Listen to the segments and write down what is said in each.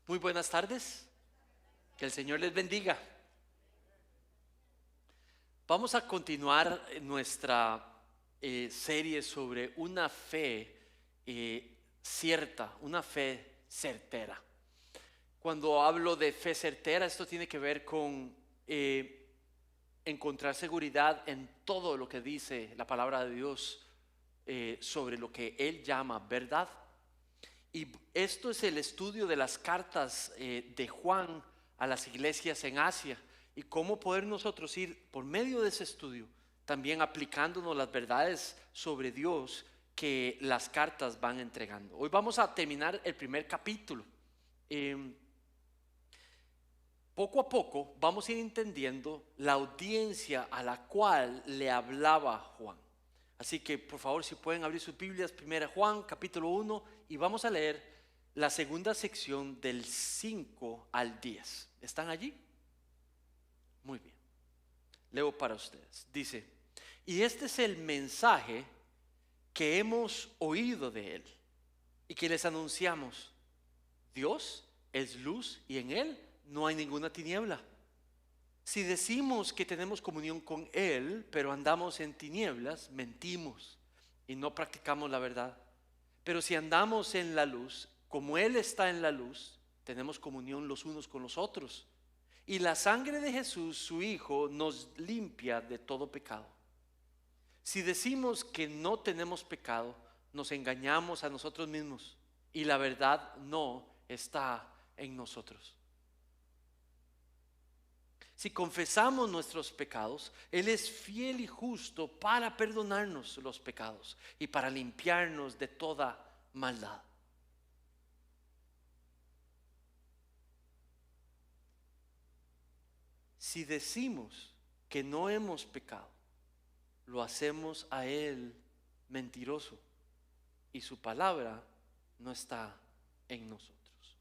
Muy buenas tardes, que el Señor les bendiga. Vamos a continuar nuestra serie sobre una fe cierta, una fe certera. Cuando hablo de fe certera, esto tiene que ver con encontrar seguridad en todo lo que dice la palabra de Dios sobre lo que Él llama verdad. Y esto es el estudio de las cartas de Juan a las iglesias en Asia y cómo poder nosotros ir por medio de ese estudio también aplicándonos las verdades sobre Dios que las cartas van entregando. Hoy vamos a terminar el primer capítulo. Poco a poco vamos a ir entendiendo la audiencia a la cual le hablaba Juan. Así que por favor, si pueden abrir sus Biblias, 1 Juan capítulo 1, y vamos a leer la segunda sección del 5 al 10. ¿Están allí? Muy bien. Leo para ustedes. Dice: y este es el mensaje que hemos oído de él y que les anunciamos. Dios es luz y en él no hay ninguna tiniebla. Si decimos que tenemos comunión con Él, pero andamos en tinieblas, mentimos y no practicamos la verdad. Pero si andamos en la luz, como Él está en la luz, tenemos comunión los unos con los otros. Y la sangre de Jesús, su Hijo, nos limpia de todo pecado. Si decimos que no tenemos pecado, nos engañamos a nosotros mismos y la verdad no está en nosotros. Si confesamos nuestros pecados, Él es fiel y justo para perdonarnos los pecados y para limpiarnos de toda maldad. Si decimos que no hemos pecado, lo hacemos a Él mentiroso y su palabra no está en nosotros.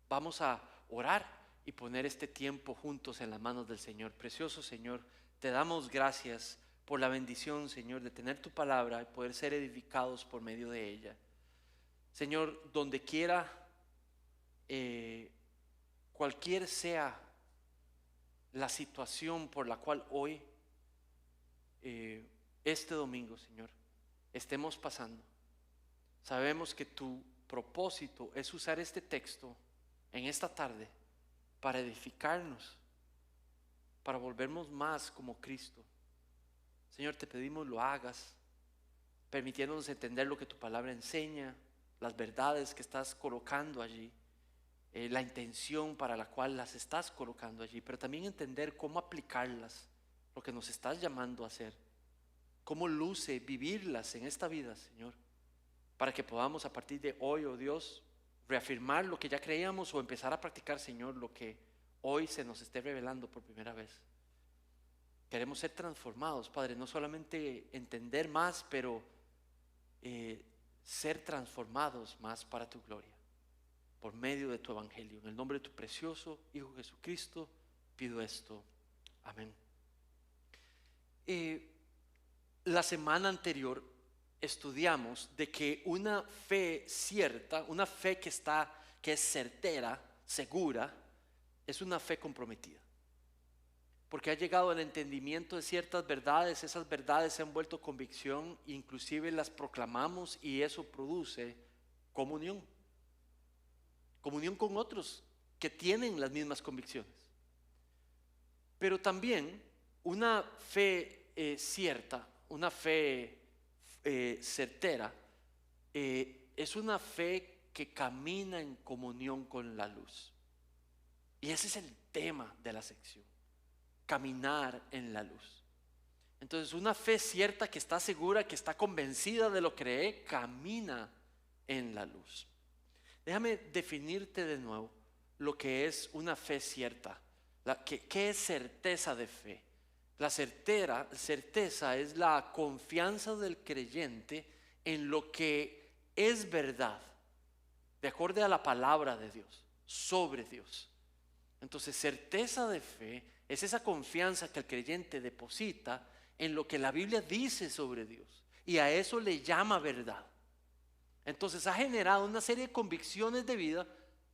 Vamos a orar y poner este tiempo juntos en las manos del Señor. Precioso Señor, te damos gracias por la bendición, Señor, de tener tu palabra y poder ser edificados por medio de ella. Señor, donde quiera, cualquier sea la situación por la cual hoy, este domingo, Señor, estemos pasando, sabemos que tu propósito es usar este texto en esta tarde para edificarnos, para volvernos más como Cristo. Señor, te pedimos lo hagas, permitiéndonos entender lo que tu palabra enseña, las verdades que estás colocando allí, la intención para la cual las estás colocando allí, pero también entender cómo aplicarlas, lo que nos estás llamando a hacer, cómo luce vivirlas en esta vida, Señor, para que podamos a partir de hoy, oh Dios, reafirmar lo que ya creíamos o empezar a practicar, Señor, lo que hoy se nos esté revelando por primera vez. Queremos ser transformados, Padre, no solamente entender más, pero ser transformados más para tu gloria, por medio de tu evangelio. En el nombre de tu precioso Hijo Jesucristo pido esto. Amén. La semana anterior estudiamos de que una fe cierta, una fe que es certera, segura, es una fe comprometida. Porque ha llegado al entendimiento de ciertas verdades, esas verdades se han vuelto convicción, inclusive las proclamamos y eso produce comunión. Comunión con otros que tienen las mismas convicciones. Pero también una fe cierta, una fe certera, es una fe que camina en comunión con la luz. Y ese es el tema de la sección: caminar en la luz. Entonces, una fe cierta que está segura, que está convencida de lo que cree, camina en la luz. Déjame definirte de nuevo lo que es una fe cierta. ¿Qué es certeza de fe? La certeza es la confianza del creyente en lo que es verdad, de acuerdo a la palabra de Dios, sobre Dios. Entonces, certeza de fe es esa confianza que el creyente deposita en lo que la Biblia dice sobre Dios, y a eso le llama verdad. Entonces ha generado una serie de convicciones de vida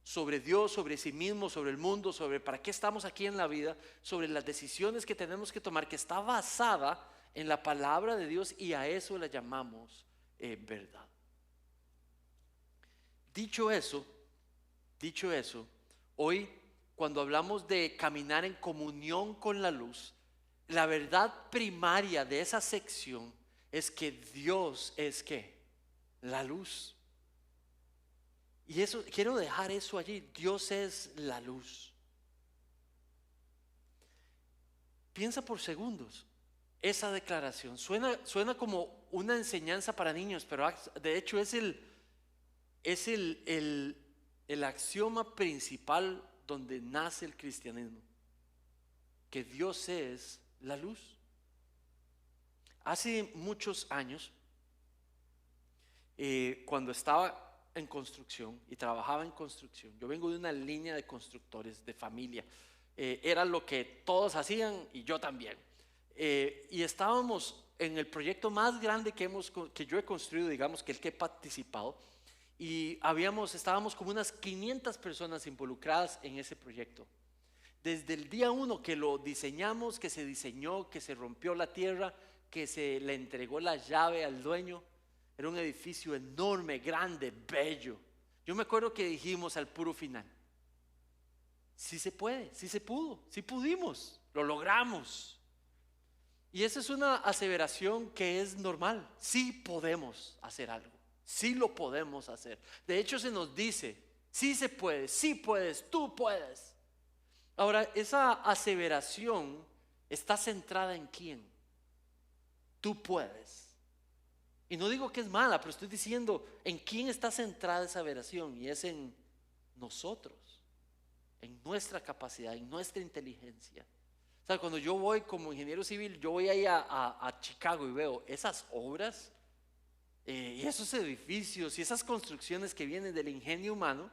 sobre Dios, sobre sí mismo, sobre el mundo, sobre para qué estamos aquí en la vida, sobre las decisiones que tenemos que tomar, que está basada en la palabra de Dios, y a eso le llamamos verdad. Dicho eso, hoy cuando hablamos de caminar en comunión con la luz, la verdad primaria de esa sección es que Dios es ¿qué? La luz. Y eso, quiero dejar eso allí. Dios es la luz. Piensa por segundos. Esa declaración suena como una enseñanza para niños, pero de hecho es el axioma principal donde nace el cristianismo, que Dios es la luz. Hace muchos años, cuando estaba en construcción y trabajaba en construcción, yo vengo de una línea de constructores de familia, era lo que todos hacían y yo también, y estábamos en el proyecto más grande que yo he construido, digamos, que el que he participado, y estábamos como unas 500 personas involucradas en ese proyecto. Desde el día uno que lo diseñamos, que se diseñó, que se rompió la tierra, que se le entregó la llave al dueño. Era un edificio enorme, grande, bello. Yo me acuerdo que dijimos al puro final: sí se puede, sí se pudo, sí pudimos, lo logramos. Y esa es una aseveración que es normal. Sí podemos hacer algo, sí lo podemos hacer. De hecho se nos dice: sí se puede, sí puedes, tú puedes. Ahora, esa aseveración está centrada en quién. Tú puedes. Y no digo que es mala, pero estoy diciendo en quién está centrada esa aseveración, y es en nosotros, en nuestra capacidad, en nuestra inteligencia. O sea, cuando yo voy como ingeniero civil, yo voy ahí a Chicago y veo esas obras y esos edificios y esas construcciones que vienen del ingenio humano.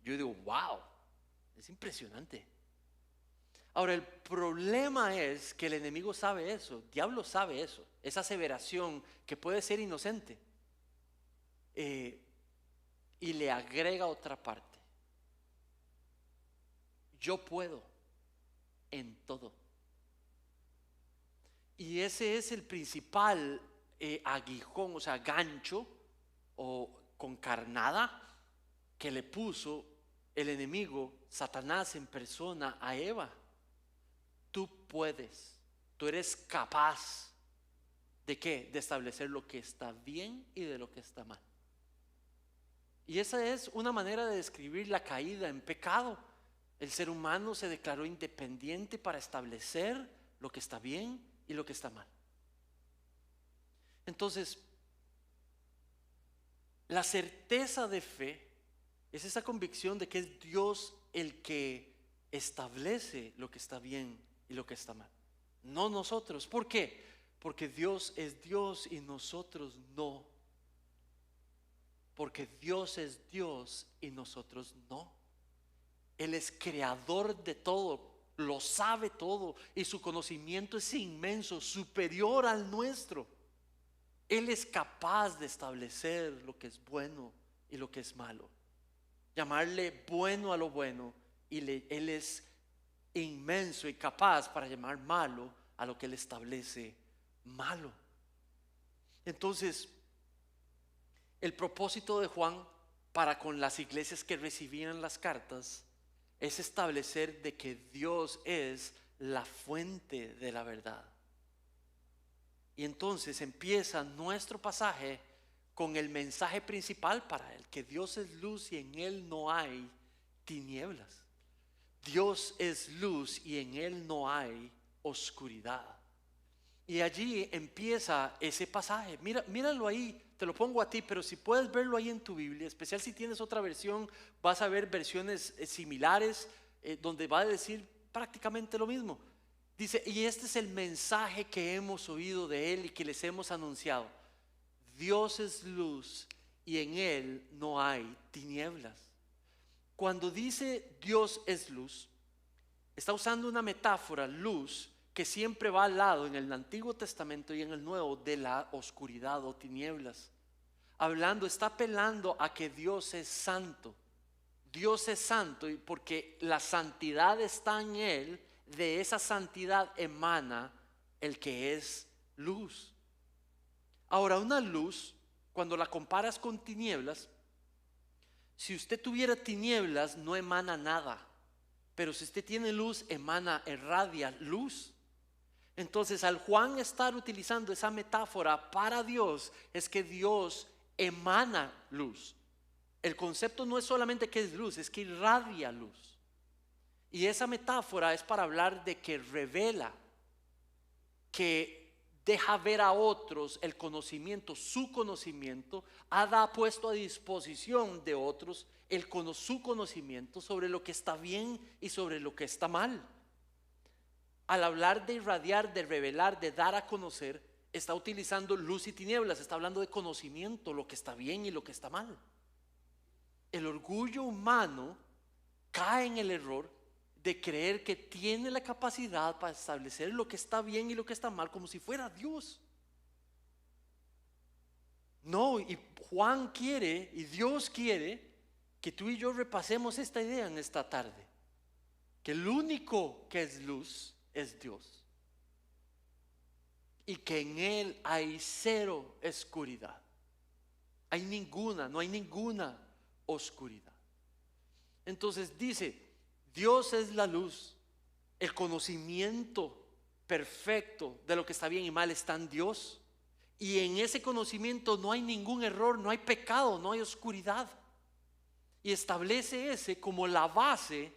Yo digo, wow, es impresionante. Ahora, el problema es que el enemigo sabe eso, el diablo sabe eso, esa aseveración que puede ser inocente, y le agrega otra parte: yo puedo en todo. Y ese es el principal aguijón, o sea, gancho o con carnada que le puso el enemigo, Satanás en persona, a Eva. Tú puedes, tú eres capaz ¿de qué? De establecer lo que está bien y de lo que está mal. Y esa es una manera de describir la caída en pecado. El ser humano se declaró independiente para establecer lo que está bien y lo que está mal. Entonces, la certeza de fe es esa convicción de que es Dios el que establece lo que está bien y lo que está mal, no nosotros. ¿Por qué? Porque Dios es Dios y nosotros no. Porque Dios es Dios y nosotros no. Él es creador de todo, lo sabe todo, y su conocimiento es inmenso, superior al nuestro. Él es capaz de establecer lo que es bueno y lo que es malo, llamarle bueno a lo bueno, y Él es inmenso y capaz para llamar malo a lo que Él establece malo. Entonces, el propósito de Juan para con las iglesias que recibían las cartas es establecer de que Dios es la fuente de la verdad. Y entonces empieza nuestro pasaje con el mensaje principal para él, que Dios es luz y en Él no hay tinieblas. Dios es luz y en Él no hay oscuridad. Y allí empieza ese pasaje. Míralo ahí, te lo pongo a ti, pero si puedes verlo ahí en tu Biblia, especial si tienes otra versión, vas a ver versiones similares donde va a decir prácticamente lo mismo. Dice: y este es el mensaje que hemos oído de Él y que les hemos anunciado. Dios es luz y en Él no hay tinieblas. Cuando dice Dios es luz, está usando una metáfora, luz, que siempre va al lado en el Antiguo Testamento y en el Nuevo de la oscuridad o tinieblas. Está apelando a que Dios es santo, Dios es santo y porque la santidad está en Él, de esa santidad emana el que es luz. Ahora, una luz, cuando la comparas con tinieblas, si usted tuviera tinieblas no emana nada, pero si usted tiene luz, emana, irradia luz. Entonces, al Juan estar utilizando esa metáfora para Dios, es que Dios emana luz. El concepto no es solamente que es luz, es que irradia luz. Y esa metáfora es para hablar de que revela, que deja ver a otros el conocimiento, su conocimiento, ha puesto a disposición de otros su conocimiento sobre lo que está bien y sobre lo que está mal. Al hablar de irradiar, de revelar, de dar a conocer, está utilizando luz y tinieblas, está hablando de conocimiento, lo que está bien y lo que está mal. El orgullo humano cae en el error de creer que tiene la capacidad para establecer lo que está bien y lo que está mal como si fuera Dios. No, y Juan quiere y Dios quiere que tú y yo repasemos esta idea en esta tarde, que el único que es luz es Dios y que en Él hay cero oscuridad. No hay ninguna oscuridad. Entonces dice, Dios es la luz, el conocimiento perfecto de lo que está bien y mal está en Dios, y en ese conocimiento no hay ningún error, no hay pecado, no hay oscuridad, y establece ese como la base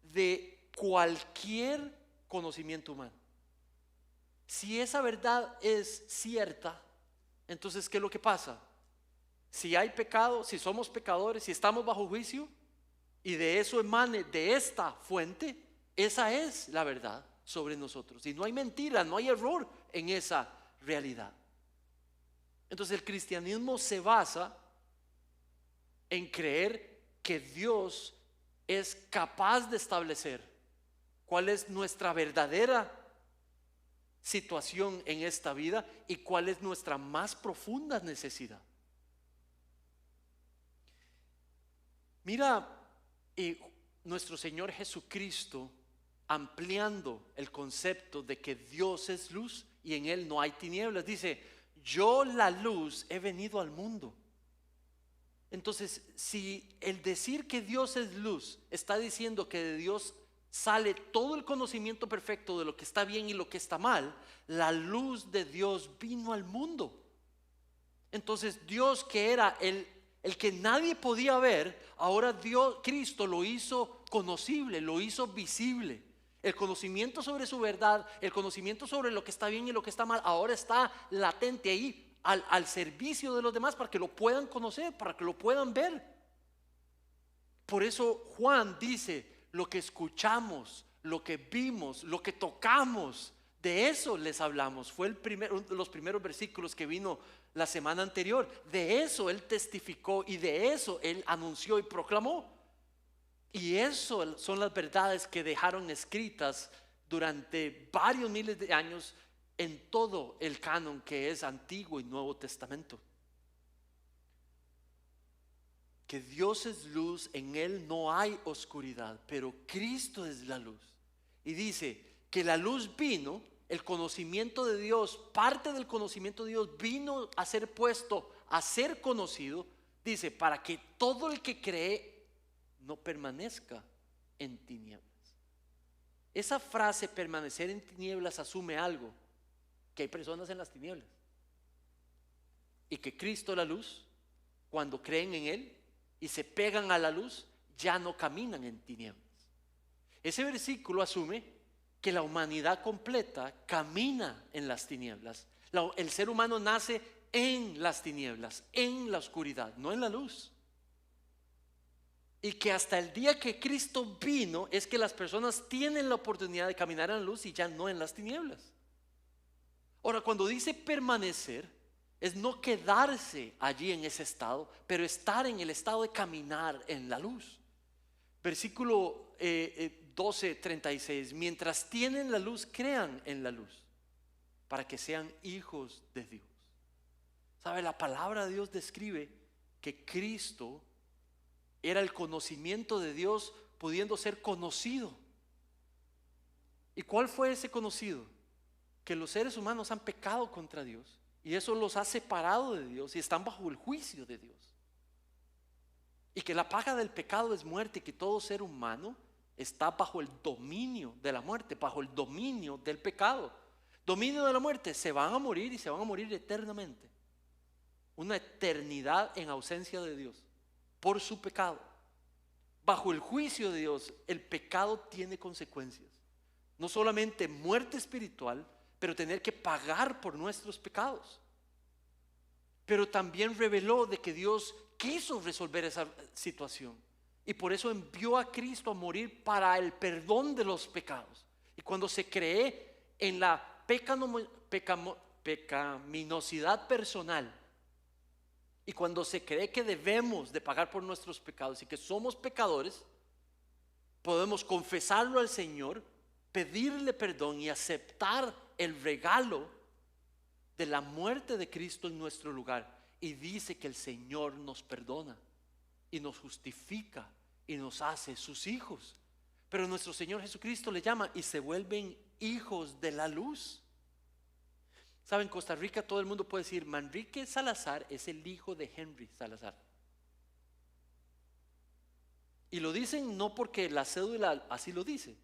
de cualquier conocimiento humano. Si esa verdad es cierta, entonces ¿qué es lo que pasa? Si hay pecado, si somos pecadores, si estamos bajo juicio y de eso emane de esta fuente, esa es la verdad sobre nosotros. Y no hay mentira, no hay error en esa realidad. Entonces el cristianismo se basa en creer que Dios es capaz de establecer cuál es nuestra verdadera situación en esta vida y cuál es nuestra más profunda necesidad. Mira, nuestro Señor Jesucristo ampliando el concepto de que Dios es luz y en Él no hay tinieblas. Dice, yo la luz he venido al mundo. Entonces, si el decir que Dios es luz está diciendo que de Dios sale todo el conocimiento perfecto de lo que está bien y lo que está mal, la luz de Dios vino al mundo. Entonces Dios, que era el que nadie podía ver, ahora Cristo lo hizo conocible, lo hizo visible. El conocimiento sobre su verdad, el conocimiento sobre lo que está bien y lo que está mal, ahora está latente ahí al servicio de los demás para que lo puedan conocer, para que lo puedan ver. Por eso Juan dice, lo que escuchamos, lo que vimos, lo que tocamos, de eso les hablamos. Fue uno de los primeros versículos que vino la semana anterior. De eso Él testificó y de eso Él anunció y proclamó. Y eso son las verdades que dejaron escritas durante varios miles de años en todo el canon que es Antiguo y Nuevo Testamento. Que Dios es luz, en Él no hay oscuridad, pero Cristo es la luz. Y dice que la luz vino, el conocimiento de Dios, parte del conocimiento de Dios vino a ser puesto, a ser conocido, dice, para que todo el que cree no permanezca en tinieblas. Esa frase permanecer en tinieblas asume algo, que hay personas en las tinieblas y que Cristo la luz, cuando creen en Él y se pegan a la luz, ya no caminan en tinieblas. Ese versículo asume que la humanidad completa camina en las tinieblas. El ser humano nace en las tinieblas, en la oscuridad, no en la luz. Y que hasta el día que Cristo vino es que las personas tienen la oportunidad de caminar en la luz y ya no en las tinieblas. Ahora, cuando dice permanecer, es no quedarse allí en ese estado, pero estar en el estado de caminar en la luz. Versículo 12:36, mientras tienen la luz, crean en la luz, para que sean hijos de Dios. ¿Sabe? La palabra de Dios describe que Cristo era el conocimiento de Dios pudiendo ser conocido. ¿Y cuál fue ese conocido? Que los seres humanos han pecado contra Dios y eso los ha separado de Dios y están bajo el juicio de Dios. Y que la paga del pecado es muerte y que todo ser humano está bajo el dominio de la muerte, bajo el dominio del pecado. Dominio de la muerte, se van a morir y se van a morir eternamente. Una eternidad en ausencia de Dios por su pecado. Bajo el juicio de Dios, el pecado tiene consecuencias. No solamente muerte espiritual, pero tener que pagar por nuestros pecados. Pero también reveló de que Dios quiso resolver esa situación y por eso envió a Cristo a morir para el perdón de los pecados. Y cuando se cree en la pecaminosidad personal y cuando se cree que debemos de pagar por nuestros pecados y que somos pecadores, podemos confesarlo al Señor, pedirle perdón y aceptar el regalo de la muerte de Cristo en nuestro lugar. Y dice que el Señor nos perdona y nos justifica y nos hace sus hijos. Pero nuestro Señor Jesucristo le llama y se vuelven hijos de la luz. Saben, en Costa Rica todo el mundo puede decir Manrique Salazar es el hijo de Henry Salazar. Y lo dicen no porque la cédula así lo dice.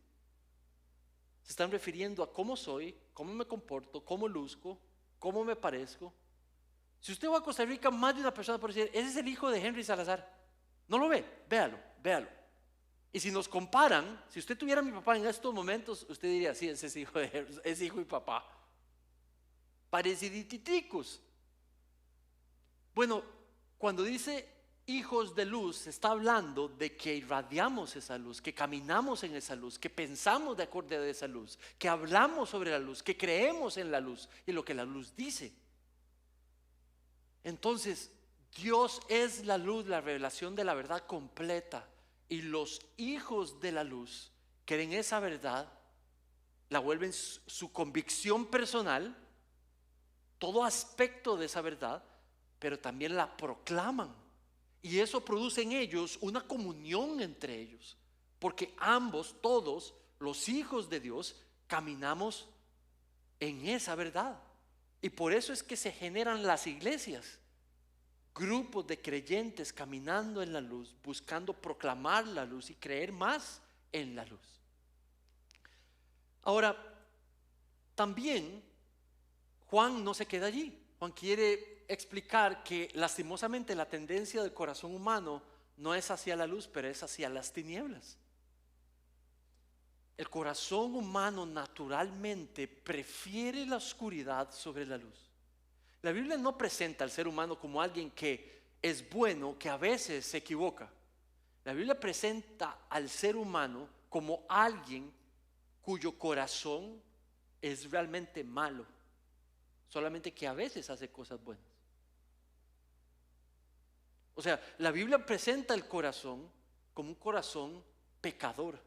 Se están refiriendo a cómo soy, cómo me comporto, cómo luzco, cómo me parezco. Si usted va a Costa Rica, más de una persona puede decir, ese es el hijo de Henry Salazar. ¿No lo ve? Véalo, véalo. Y si nos comparan, si usted tuviera a mi papá en estos momentos, usted diría, sí, ese es hijo de Henry, es hijo y papá. Pareciditicos. Bueno, cuando dice hijos de luz, se está hablando de que irradiamos esa luz, que caminamos en esa luz, que pensamos de acuerdo a esa luz, que hablamos sobre la luz, que creemos en la luz y lo que la luz dice. Entonces, Dios es la luz, la revelación de la verdad completa. Y los hijos de la luz creen esa verdad, la vuelven su convicción personal, todo aspecto de esa verdad, pero también la proclaman. Y eso produce en ellos una comunión entre ellos. Porque ambos, todos, los hijos de Dios, caminamos en esa verdad. Y por eso es que se generan las iglesias. Grupos de creyentes caminando en la luz, buscando proclamar la luz y creer más en la luz. Ahora, también Juan no se queda allí. Juan quiere explicar que lastimosamente la tendencia del corazón humano no es hacia la luz, pero es hacia las tinieblas. El corazón humano naturalmente prefiere la oscuridad sobre la luz. La Biblia no presenta al ser humano como alguien que es bueno, que a veces se equivoca. La Biblia presenta al ser humano como alguien cuyo corazón es realmente malo, solamente que a veces hace cosas buenas. O sea, la Biblia presenta el corazón como un corazón pecador.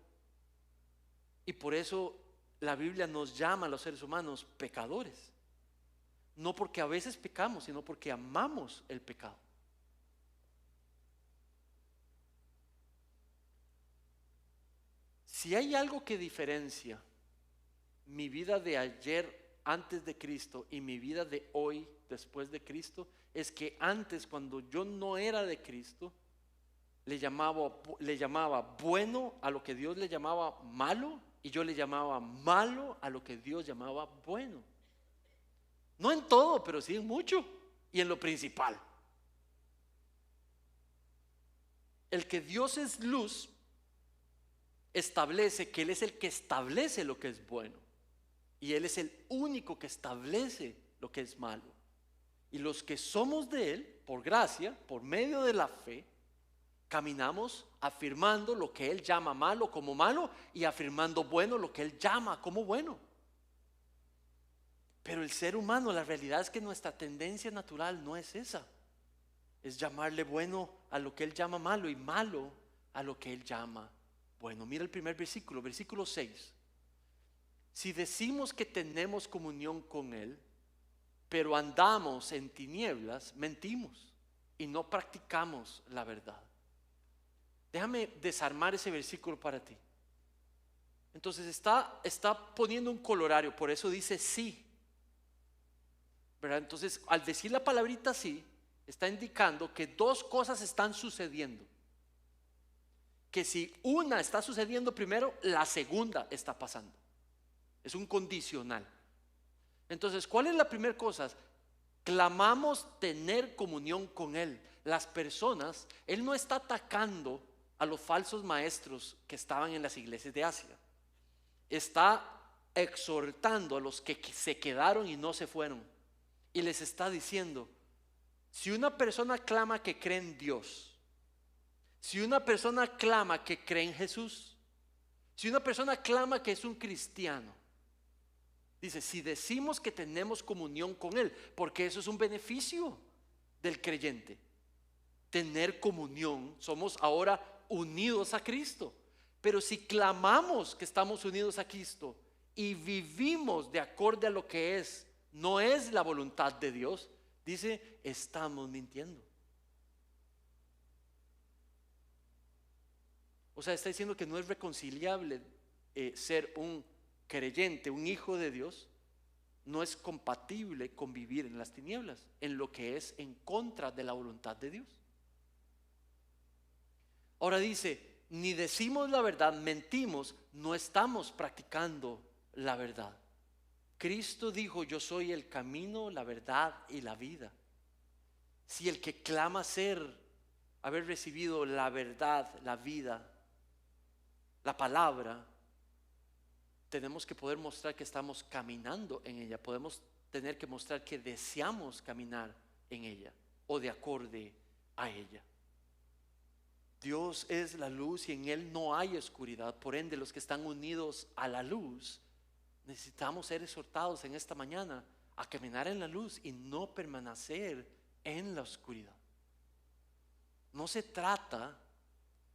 Y por eso la Biblia nos llama a los seres humanos pecadores. No porque a veces pecamos, sino porque amamos el pecado. Si hay algo que diferencia mi vida de ayer antes de Cristo y mi vida de hoy después de Cristo, es que antes, cuando yo no era de Cristo, le llamaba bueno a lo que Dios le llamaba malo, y yo le llamaba malo a lo que Dios llamaba bueno. No en todo, pero sí en mucho y en lo principal. El que Dios es luz establece que Él es el que establece lo que es bueno, y Él es el único que establece lo que es malo. Y los que somos de Él, por gracia, por medio de la fe, caminamos afirmando lo que Él llama malo como malo y afirmando bueno lo que Él llama como bueno. Pero el ser humano, la realidad es que nuestra tendencia natural no es esa. Es llamarle bueno a lo que Él llama malo y malo a lo que Él llama bueno. Mira el primer versículo, versículo 6. Si decimos que tenemos comunión con Él, pero andamos en tinieblas, mentimos y no practicamos la verdad. Déjame desarmar ese versículo para ti. Entonces está poniendo un colorario, por eso dice sí, ¿verdad? Entonces, al decir la palabrita sí, está indicando que dos cosas están sucediendo. Que si una está sucediendo primero, la segunda está pasando. Es un condicional. Entonces, ¿cuál es la primera cosa? Clamamos tener comunión con Él. Las personas, Él no está atacando a los falsos maestros que estaban en las iglesias de Asia. Está exhortando a los que se quedaron y no se fueron. Y les está diciendo, si una persona clama que cree en Dios, si una persona clama que cree en Jesús, si una persona clama que es un cristiano, dice, si decimos que tenemos comunión con Él, porque eso es un beneficio del creyente, tener comunión, somos ahora unidos a Cristo. Pero si clamamos que estamos unidos a Cristo y vivimos de acuerdo a lo que no es la voluntad de Dios, dice, estamos mintiendo. O sea, está diciendo que no es reconciliable ser un creyente, un hijo de Dios. No es compatible con vivir en las tinieblas, en lo que es en contra de la voluntad de Dios. Ahora dice, ni decimos la verdad, mentimos, no estamos practicando la verdad. Cristo dijo, yo soy el camino, la verdad y la vida. Si el que clama haber recibido la verdad, la vida, la palabra, tenemos que poder mostrar que estamos caminando en ella. Podemos tener que mostrar que deseamos caminar en ella o de acorde a ella. Dios es la luz y en Él no hay oscuridad. Por ende, los que están unidos a la luz, necesitamos ser exhortados en esta mañana a caminar en la luz y no permanecer en la oscuridad. No se trata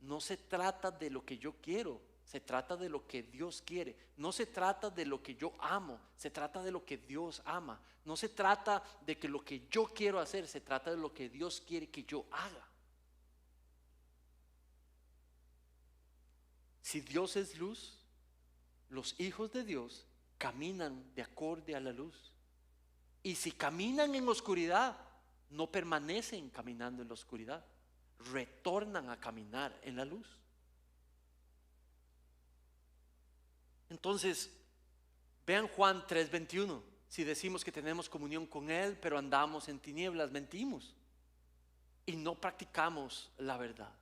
de lo que yo quiero, se trata de lo que Dios quiere. No se trata de lo que yo amo, se trata de lo que Dios ama. No se trata de que lo que yo quiero hacer, se trata de lo que Dios quiere que yo haga. Si Dios es luz, los hijos de Dios caminan de acorde a la luz. Y si caminan en oscuridad, no permanecen caminando en la oscuridad, retornan a caminar en la luz. Entonces, vean Juan 3:21. Si decimos que tenemos comunión con Él, pero andamos en tinieblas, mentimos y no practicamos la verdad.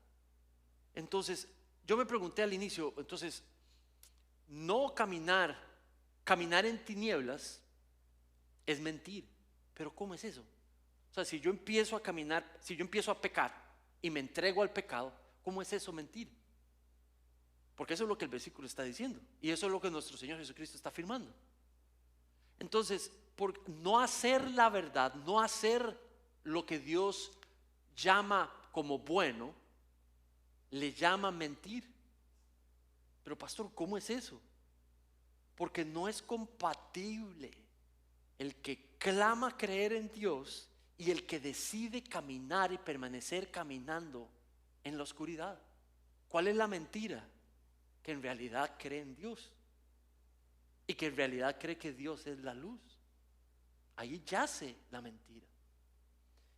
Entonces, yo me pregunté al inicio, entonces, no caminar en tinieblas es mentir. Pero ¿cómo es eso? O sea, si yo empiezo a caminar, si yo empiezo a pecar y me entrego al pecado, ¿cómo es eso mentir? Porque eso es lo que el versículo está diciendo. Y eso es lo que nuestro Señor Jesucristo está afirmando. Entonces, por no hacer la verdad, no hacer lo que Dios llama como bueno, le llama mentir. Pero pastor, ¿cómo es eso? Porque no es compatible el que clama creer en Dios y el que decide caminar y permanecer caminando en la oscuridad. ¿Cuál es la mentira? Que en realidad cree en Dios y que en realidad cree que Dios es la luz. Ahí yace la mentira.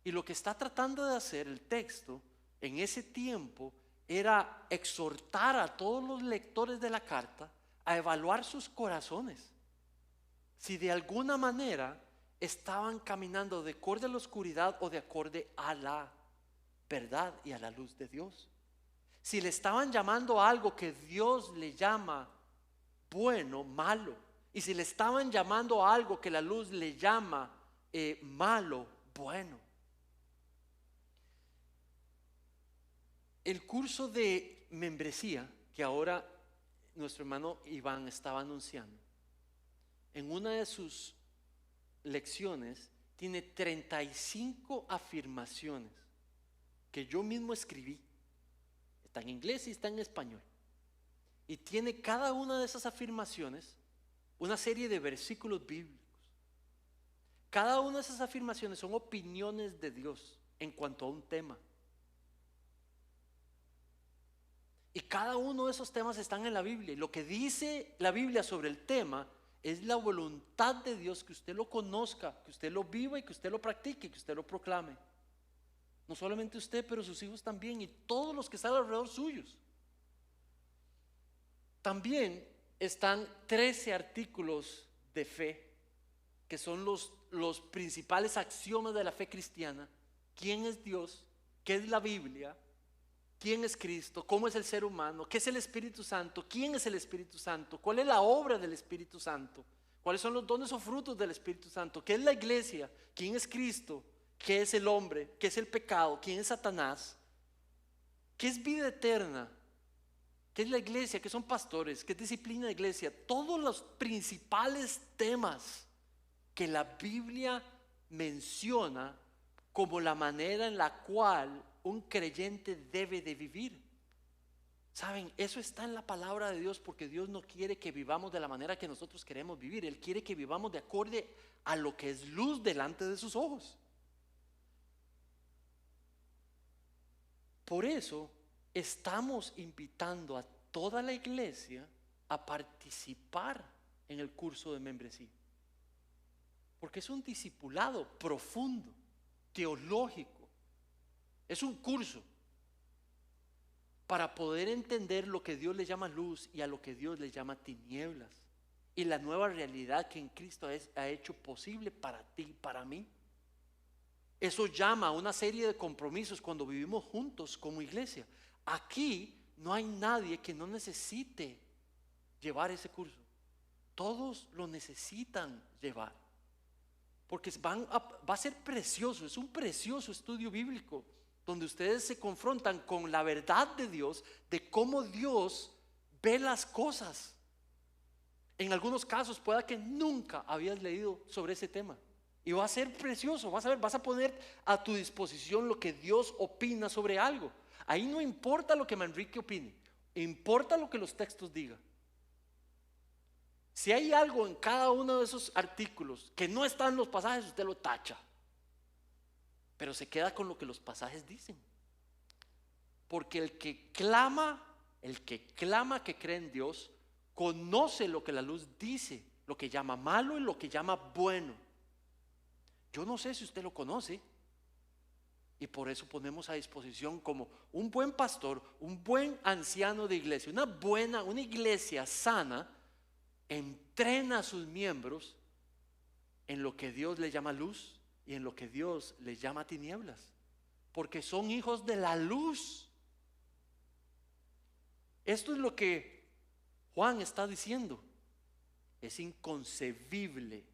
Y lo que está tratando de hacer el texto en ese tiempo era exhortar a todos los lectores de la carta a evaluar sus corazones. Si de alguna manera estaban caminando de acuerdo a la oscuridad o de acuerdo a la verdad y a la luz de Dios. Si le estaban llamando a algo que Dios le llama bueno, malo. Y si le estaban llamando a algo que la luz le llama malo, bueno. El curso de membresía que ahora nuestro hermano Iván estaba anunciando, en una de sus lecciones tiene 35 afirmaciones que yo mismo escribí. Está en inglés y está en español. Y tiene cada una de esas afirmaciones una serie de versículos bíblicos. Cada una de esas afirmaciones son opiniones de Dios en cuanto a un tema. cada uno de esos temas están en la Biblia. Y lo que dice la Biblia sobre el tema es la voluntad de Dios, que usted lo conozca, que usted lo viva y que usted lo practique, que usted lo proclame. No solamente usted, pero sus hijos también y todos los que están alrededor suyos. También están 13 artículos de fe, que son los principales axiomas de la fe cristiana. ¿Quién es Dios? ¿Qué es la Biblia? ¿Quién es Cristo? ¿Cómo es el ser humano? ¿Qué es el Espíritu Santo? ¿Quién es el Espíritu Santo? ¿Cuál es la obra del Espíritu Santo? ¿Cuáles son los dones o frutos del Espíritu Santo? ¿Qué es la iglesia? ¿Quién es Cristo? ¿Qué es el hombre? ¿Qué es el pecado? ¿Quién es Satanás? ¿Qué es vida eterna? ¿Qué es la iglesia? ¿Qué son pastores? ¿Qué es disciplina de iglesia? Todos los principales temas que la Biblia menciona como la manera en la cual un creyente debe de vivir. Saben, eso está en la palabra de Dios, porque Dios no quiere que vivamos de la manera que nosotros queremos vivir. Él quiere que vivamos de acuerdo a lo que es luz delante de sus ojos. Por eso estamos invitando a toda la iglesia a participar en el curso de membresía, porque es un discipulado profundo, teológico. Es un curso para poder entender lo que Dios le llama luz y a lo que Dios le llama tinieblas, y la nueva realidad que en Cristo ha hecho posible para ti y para mí. Eso llama a una serie de compromisos cuando vivimos juntos como iglesia. Aquí no hay nadie que no necesite llevar ese curso. Todos lo necesitan llevar, porque va a ser precioso. Es un precioso estudio bíblico donde ustedes se confrontan con la verdad de Dios, de cómo Dios ve las cosas. En algunos casos pueda que nunca habías leído sobre ese tema, y va a ser precioso. Vas a poner a tu disposición lo que Dios opina sobre algo. Ahí no importa lo que Manrique opine, importa lo que los textos digan. Si hay algo en cada uno de esos artículos que no está en los pasajes, usted lo tacha, pero se queda con lo que los pasajes dicen. Porque el que clama que cree en Dios, conoce lo que la luz dice, lo que llama malo y lo que llama bueno. Yo no sé si usted lo conoce, y por eso ponemos a disposición, como un buen pastor, un buen anciano de iglesia, una iglesia sana, entrena a sus miembros en lo que Dios le llama luz y en lo que Dios le llama tinieblas, porque son hijos de la luz. Esto es lo que Juan está diciendo. Es inconcebible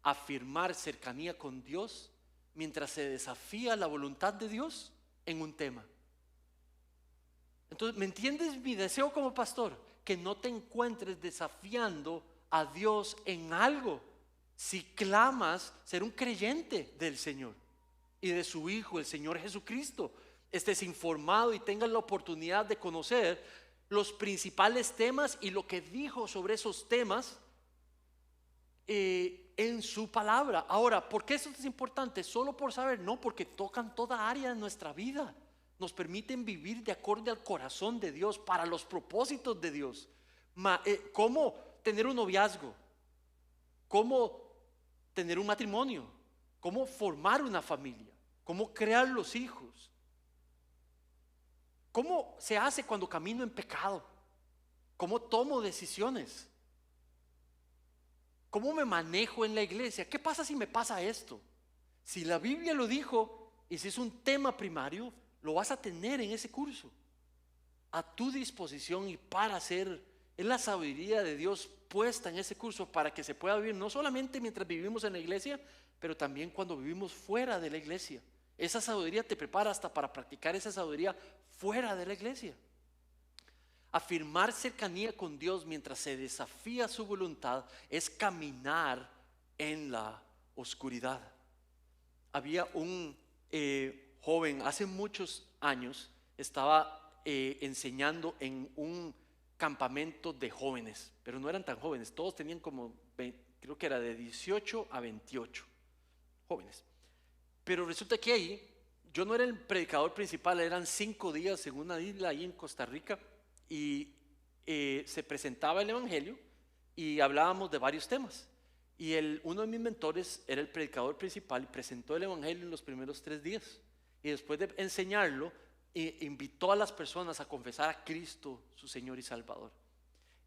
afirmar cercanía con Dios mientras se desafía la voluntad de Dios en un tema. Entonces, ¿me entiendes mi deseo como pastor? Que no te encuentres desafiando a Dios en algo si clamas ser un creyente del Señor y de su Hijo, el Señor Jesucristo. Estés informado y tengas la oportunidad de conocer los principales temas y lo que dijo sobre esos temas en su palabra. Ahora, ¿por qué esto es importante? ¿Solo por saber? No, porque tocan toda área de nuestra vida. Nos permiten vivir de acuerdo al corazón de Dios, para los propósitos de Dios. ¿Cómo tener un noviazgo? ¿Cómo tener un matrimonio? ¿Cómo formar una familia? ¿Cómo crear los hijos? ¿Cómo se hace cuando camino en pecado? ¿Cómo tomo decisiones? ¿Cómo me manejo en la iglesia? ¿Qué pasa si me pasa esto? Si la Biblia lo dijo y si es un tema primario, lo vas a tener en ese curso a tu disposición, y para hacer, es la sabiduría de Dios puesta en ese curso para que se pueda vivir no solamente mientras vivimos en la iglesia, pero también cuando vivimos fuera de la iglesia. Esa sabiduría te prepara hasta para practicar esa sabiduría fuera de la iglesia. Afirmar cercanía con Dios mientras se desafía su voluntad es caminar en la oscuridad. Había un joven hace muchos años, estaba enseñando en un campamento de jóvenes, pero no eran tan jóvenes, todos tenían como creo que era de 18 a 28 jóvenes. Pero resulta que ahí yo no era el predicador principal, eran 5 días en una isla ahí en Costa Rica, y se presentaba el Evangelio y hablábamos de varios temas. Y uno de mis mentores era el predicador principal y presentó el Evangelio en los primeros 3 días. Y después de enseñarlo, invitó a las personas a confesar a Cristo, su Señor y Salvador.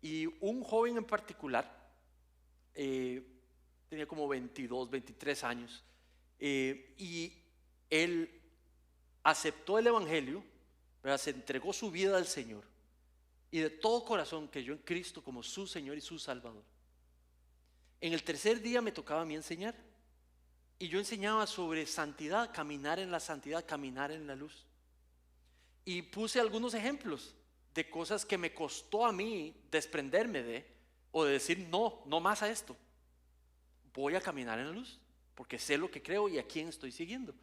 Y un joven en particular, tenía como 22, 23 años, y él aceptó el Evangelio, ¿verdad? Se entregó su vida al Señor y de todo corazón creyó en Cristo como su Señor y su Salvador. En el tercer día me tocaba a mí enseñar y yo enseñaba sobre santidad, caminar en la santidad, caminar en la luz. Y puse algunos ejemplos de cosas que me costó a mí desprenderme de, o de decir no, no más a esto. Voy a caminar en la luz porque sé lo que creo y a quién estoy siguiendo.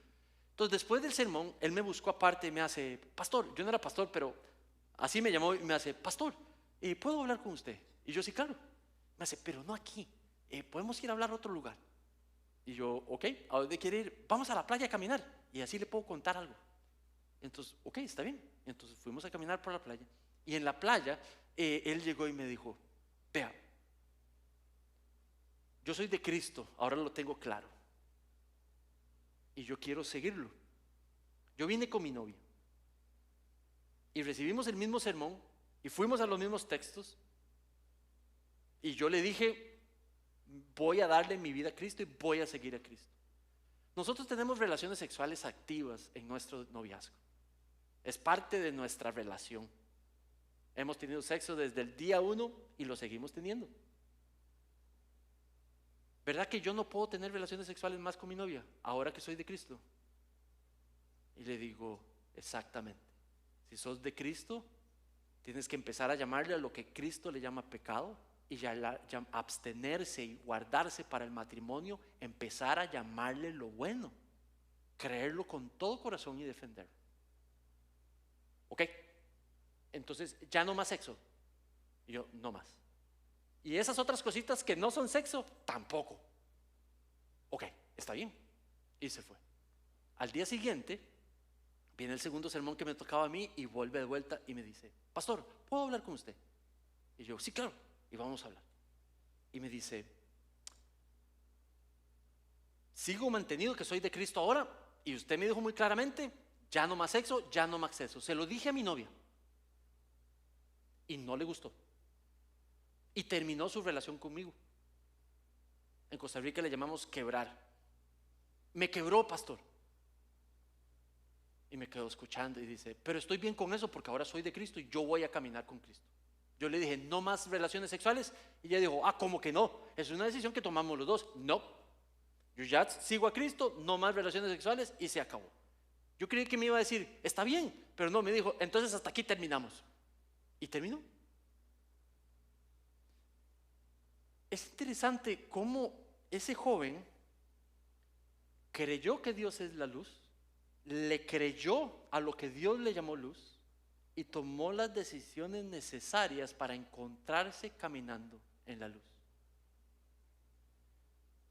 Entonces, después del sermón, él me buscó aparte y me hace: pastor, yo no era pastor, pero así me llamó y me hace: pastor, ¿puedo hablar con usted? Y yo: sí, claro. Me hace: pero no aquí, podemos ir a hablar a otro lugar. Y yo: ok, ¿a dónde quiere ir? Vamos a la playa a caminar y así le puedo contar algo. Entonces, ok, está bien. Entonces fuimos a caminar por la playa y en la playa él llegó y me dijo: vea, yo soy de Cristo, ahora lo tengo claro y yo quiero seguirlo. Yo vine con mi novia y recibimos el mismo sermón y fuimos a los mismos textos y yo le dije: voy a darle mi vida a Cristo y voy a seguir a Cristo. Nosotros tenemos relaciones sexuales activas en nuestro noviazgo, es parte de nuestra relación. Hemos tenido sexo desde el día 1 y lo seguimos teniendo. ¿Verdad que yo no puedo tener relaciones sexuales más con mi novia ahora que soy de Cristo? Y le digo: exactamente. Si sos de Cristo, tienes que empezar a llamarle a lo que Cristo le llama pecado y ya abstenerse y guardarse para el matrimonio, empezar a llamarle lo bueno, creerlo con todo corazón y defenderlo. ¿Ok? Entonces, ya no más sexo. Y yo: no más. Y esas otras cositas que no son sexo, tampoco. Ok, está bien. Y se fue. Al día siguiente, viene el segundo sermón que me tocaba a mí y vuelve de vuelta y me dice: pastor, ¿puedo hablar con usted? Y yo: sí, claro. Y vamos a hablar. Y me dice: sigo mantenido que soy de Cristo ahora y usted me dijo muy claramente: ya no más sexo, ya no más sexo. Se lo dije a mi novia y no le gustó y terminó su relación conmigo. En Costa Rica le llamamos quebrar. Me quebró, pastor. Y me quedo escuchando y dice: pero estoy bien con eso porque ahora soy de Cristo y yo voy a caminar con Cristo. Yo le dije: no más relaciones sexuales. Y ella dijo: ¿cómo que no? Es una decisión que tomamos los dos. No, yo ya sigo a Cristo, no más relaciones sexuales y se acabó. Yo creí que me iba a decir: está bien, pero no, me dijo: entonces hasta aquí terminamos. Y terminó. Es interesante cómo ese joven creyó que Dios es la luz, le creyó a lo que Dios le llamó luz y tomó las decisiones necesarias para encontrarse caminando en la luz.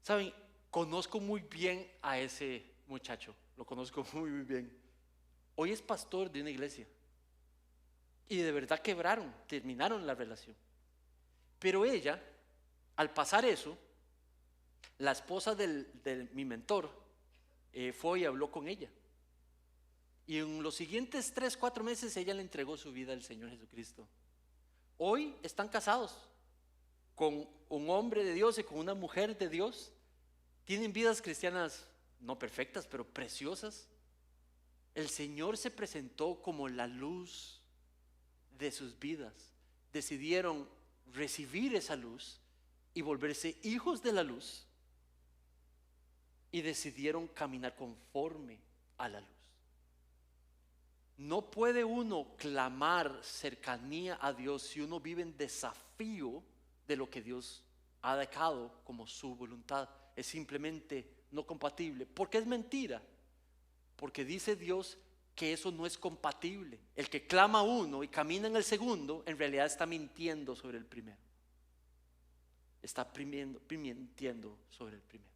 Saben, conozco muy bien a ese muchacho, lo conozco muy, muy bien. Hoy es pastor de una iglesia y de verdad terminaron la relación. Pero ella, al pasar eso, la esposa de mi mentor fue y habló con ella. Y en los siguientes 3, 4 meses ella le entregó su vida al Señor Jesucristo. Hoy están casados con un hombre de Dios y con una mujer de Dios. Tienen vidas cristianas no perfectas, pero preciosas. El Señor se presentó como la luz de sus vidas. Decidieron recibir esa luz y volverse hijos de la luz y decidieron caminar conforme a la luz. No puede uno clamar cercanía a Dios si uno vive en desafío de lo que Dios ha dejado como su voluntad. Es simplemente no compatible, porque es mentira, porque dice Dios que eso no es compatible. El que clama uno y camina en el segundo, en realidad está mintiendo sobre el primero. Está mintiendo sobre el primero.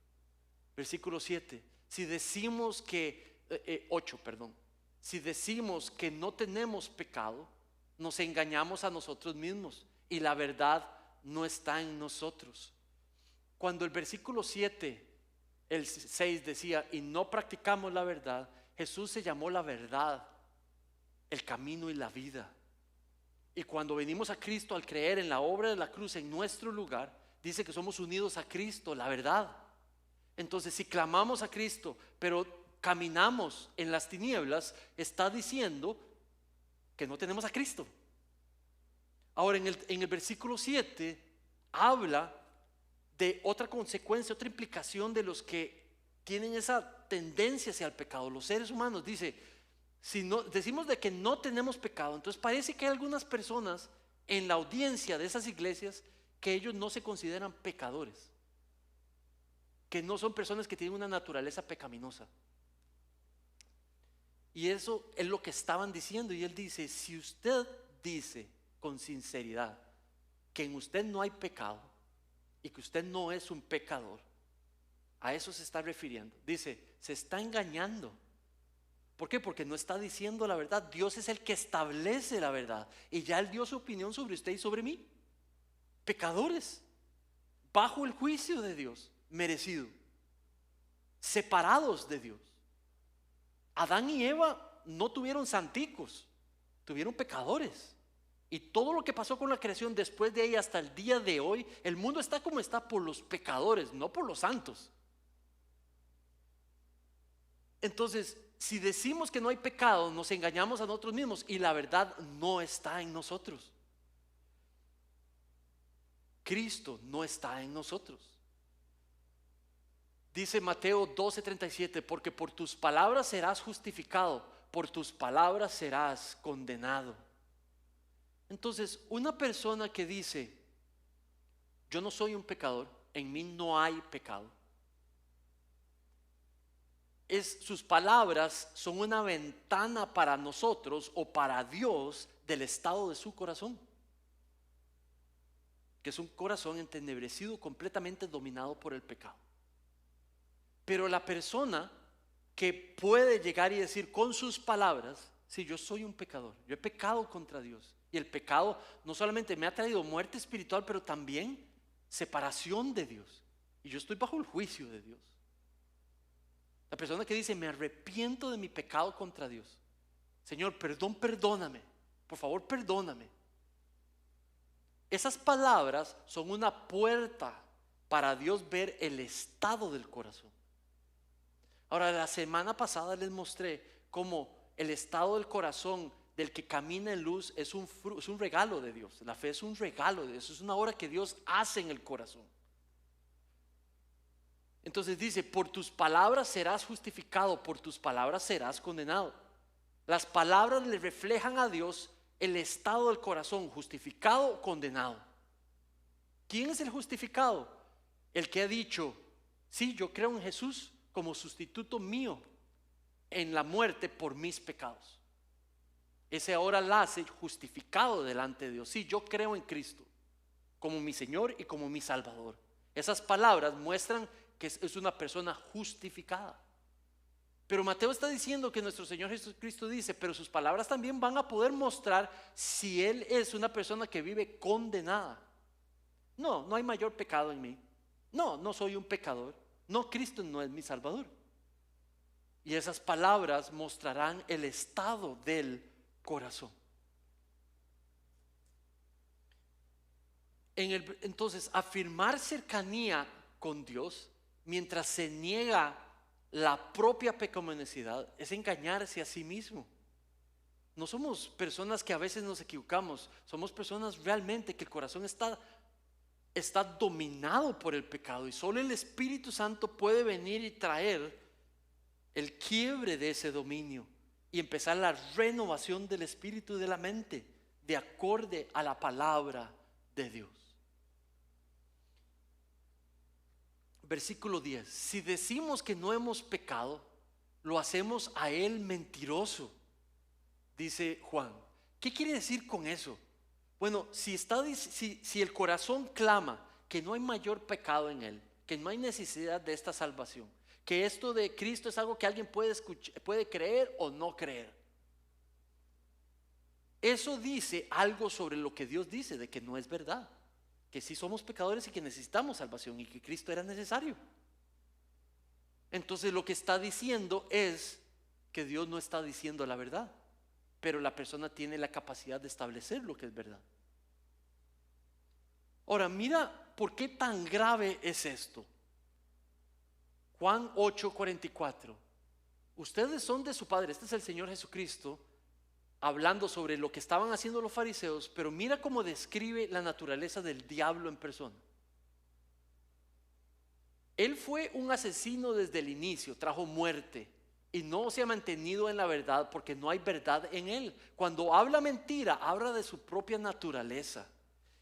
Versículo 7. Si decimos que 8, perdón. Si decimos que no tenemos pecado, nos engañamos a nosotros mismos y la verdad no está en nosotros. Cuando el versículo 7, el 6 decía, y no practicamos la verdad, Jesús se llamó la verdad, el camino y la vida. Y cuando venimos a Cristo al creer en la obra de la cruz en nuestro lugar, dice que somos unidos a Cristo, la verdad. Entonces, si clamamos a Cristo, pero caminamos en las tinieblas, está diciendo que no tenemos a Cristo. Ahora, en el versículo 7 habla de otra consecuencia, otra implicación de los que tienen esa tendencia hacia el pecado. Los seres humanos, dice, si no, decimos de que no tenemos pecado, entonces parece que hay algunas personas en la audiencia de esas iglesias que ellos no se consideran pecadores, que no son personas que tienen una naturaleza pecaminosa. Y eso es lo que estaban diciendo. Y él dice, si usted dice con sinceridad que en usted no hay pecado y que usted no es un pecador, a eso se está refiriendo. Dice, se está engañando. ¿Por qué? Porque no está diciendo la verdad. Dios es el que establece la verdad. Y ya Él dio su opinión sobre usted y sobre mí. Pecadores, bajo el juicio de Dios, merecido, separados de Dios. Adán y Eva no tuvieron santicos, tuvieron pecadores. Y todo lo que pasó con la creación después de ahí hasta el día de hoy, el mundo está como está por los pecadores, no por los santos. Entonces, si decimos que no hay pecado, nos engañamos a nosotros mismos y la verdad no está en nosotros. Cristo no está en nosotros. Dice Mateo 12:37, porque por tus palabras serás justificado, por tus palabras serás condenado. Entonces, una persona que dice, yo no soy un pecador, en mí no hay pecado, sus palabras son una ventana para nosotros o para Dios del estado de su corazón, que es un corazón entenebrecido, completamente dominado por el pecado. Pero la persona que puede llegar y decir con sus palabras, sí, yo soy un pecador, yo he pecado contra Dios, y el pecado no solamente me ha traído muerte espiritual, pero también separación de Dios, y yo estoy bajo el juicio de Dios. La persona que dice, me arrepiento de mi pecado contra Dios, Señor, perdóname, por favor, perdóname. Esas palabras son una puerta para Dios ver el estado del corazón. Ahora, la semana pasada les mostré cómo el estado del corazón del que camina en luz es un regalo de Dios. La fe es un regalo de Dios, es una obra que Dios hace en el corazón. Entonces dice, por tus palabras serás justificado, por tus palabras serás condenado. Las palabras le reflejan a Dios el estado del corazón, justificado o condenado. ¿Quién es el justificado? El que ha dicho, sí, yo creo en Jesús como sustituto mío en la muerte por mis pecados. Ese ahora la hace justificado delante de Dios. Sí, yo creo en Cristo como mi Señor y como mi Salvador. Esas palabras muestran que es una persona justificada. Pero Mateo está diciendo que nuestro Señor Jesucristo dice, pero sus palabras también van a poder mostrar si Él es una persona que vive condenada. No, no hay mayor pecado en mí. No, no soy un pecador. No, Cristo no es mi Salvador. Y esas palabras mostrarán el estado del corazón. Entonces, afirmar cercanía con Dios mientras se niega la propia pecaminosidad es engañarse a sí mismo. No somos personas que a veces nos equivocamos, somos personas realmente que el corazón está dominado por el pecado, y solo el Espíritu Santo puede venir y traer el quiebre de ese dominio y empezar la renovación del espíritu y de la mente de acorde a la palabra de Dios. Versículo 10, si decimos que no hemos pecado, lo hacemos a Él mentiroso, dice Juan. ¿Qué quiere decir con eso? Bueno, si el corazón clama que no hay mayor pecado en él, que no hay necesidad de esta salvación, que esto de Cristo es algo que alguien puede creer o no creer, eso dice algo sobre lo que Dios dice, de que no es verdad, que sí somos pecadores y que necesitamos salvación y que Cristo era necesario. Entonces lo que está diciendo es que Dios no está diciendo la verdad, pero la persona tiene la capacidad de establecer lo que es verdad. Ahora, mira por qué tan grave es esto. Juan 8:44. Ustedes son de su padre. Este es el Señor Jesucristo hablando sobre lo que estaban haciendo los fariseos, pero mira cómo describe la naturaleza del diablo en persona. Él fue un asesino desde el inicio, trajo muerte y no se ha mantenido en la verdad porque no hay verdad en él. Cuando habla mentira, habla de su propia naturaleza.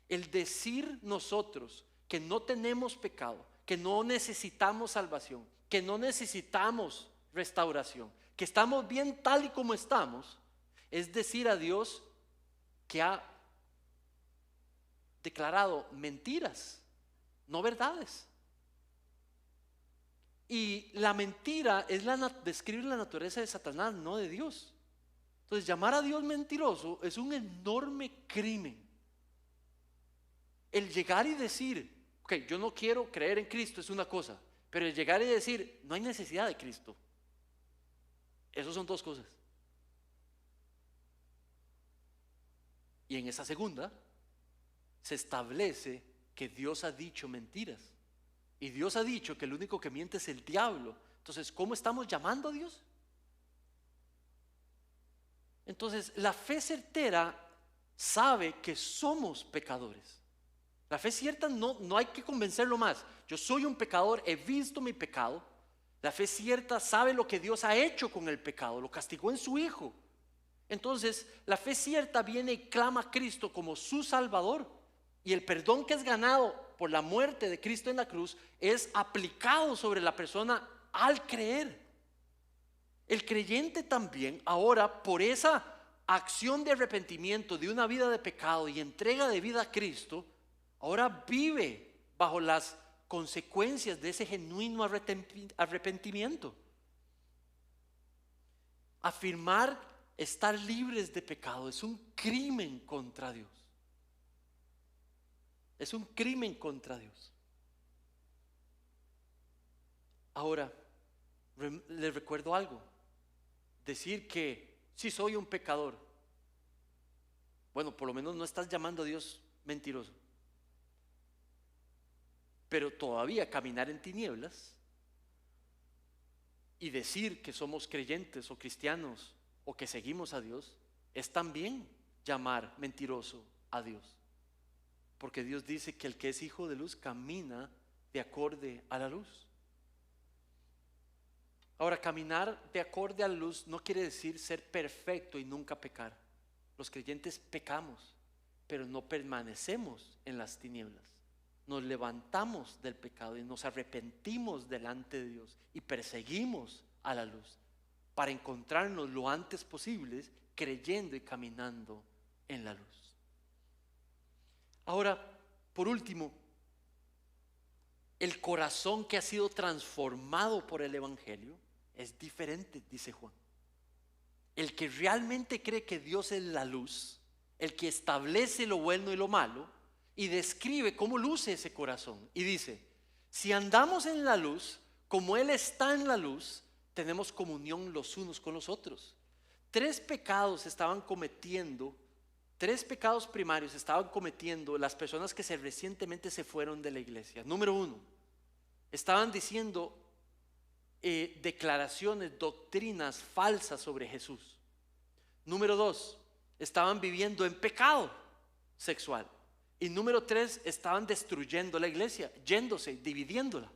El decir nosotros que no tenemos pecado, que no necesitamos salvación, que no necesitamos restauración, que estamos bien tal y como estamos, es decir a Dios que ha declarado mentiras, no verdades. Y la mentira es describir la naturaleza de Satanás, no de Dios. Entonces, llamar a Dios mentiroso es un enorme crimen. El llegar y decir, ok, yo no quiero creer en Cristo es una cosa, pero el llegar y decir, no hay necesidad de Cristo, esos son dos cosas. Y en esa segunda se establece que Dios ha dicho mentiras. Y Dios ha dicho que el único que miente es el diablo. Entonces, ¿cómo estamos llamando a Dios? Entonces, la fe certera sabe que somos pecadores. La fe cierta no hay que convencerlo más. Yo soy un pecador, he visto mi pecado. La fe cierta sabe lo que Dios ha hecho con el pecado, lo castigó en su Hijo. Entonces, la fe cierta viene y clama a Cristo como su Salvador. Y el perdón que es ganado por la muerte de Cristo en la cruz es aplicado sobre la persona al creer. El creyente también ahora, por esa acción de arrepentimiento de una vida de pecado y entrega de vida a Cristo, ahora vive bajo las consecuencias de ese genuino arrepentimiento. Afirmar estar libres de pecado es un crimen contra Dios. Es un crimen contra Dios. Ahora, les recuerdo algo. Decir que sí soy un pecador, bueno, por lo menos no estás llamando a Dios mentiroso. Pero todavía caminar en tinieblas y decir que somos creyentes o cristianos o que seguimos a Dios es también llamar mentiroso a Dios. Porque Dios dice que el que es hijo de luz camina de acorde a la luz. Ahora, caminar de acorde a la luz no quiere decir ser perfecto y nunca pecar. Los creyentes pecamos, pero no permanecemos en las tinieblas. Nos levantamos del pecado y nos arrepentimos delante de Dios y perseguimos a la luz para encontrarnos lo antes posible creyendo y caminando en la luz. Ahora, por último, el corazón que ha sido transformado por el Evangelio es diferente, dice Juan. El que realmente cree que Dios es la luz, el que establece lo bueno y lo malo, y describe cómo luce ese corazón. Y dice, si andamos en la luz, como Él está en la luz, tenemos comunión los unos con los otros. Tres pecados primarios estaban cometiendo las personas que recientemente se fueron de la iglesia. Número uno, estaban diciendo declaraciones, doctrinas falsas sobre Jesús. Número dos, estaban viviendo en pecado sexual. Y número tres, estaban destruyendo la iglesia, yéndose, dividiéndola.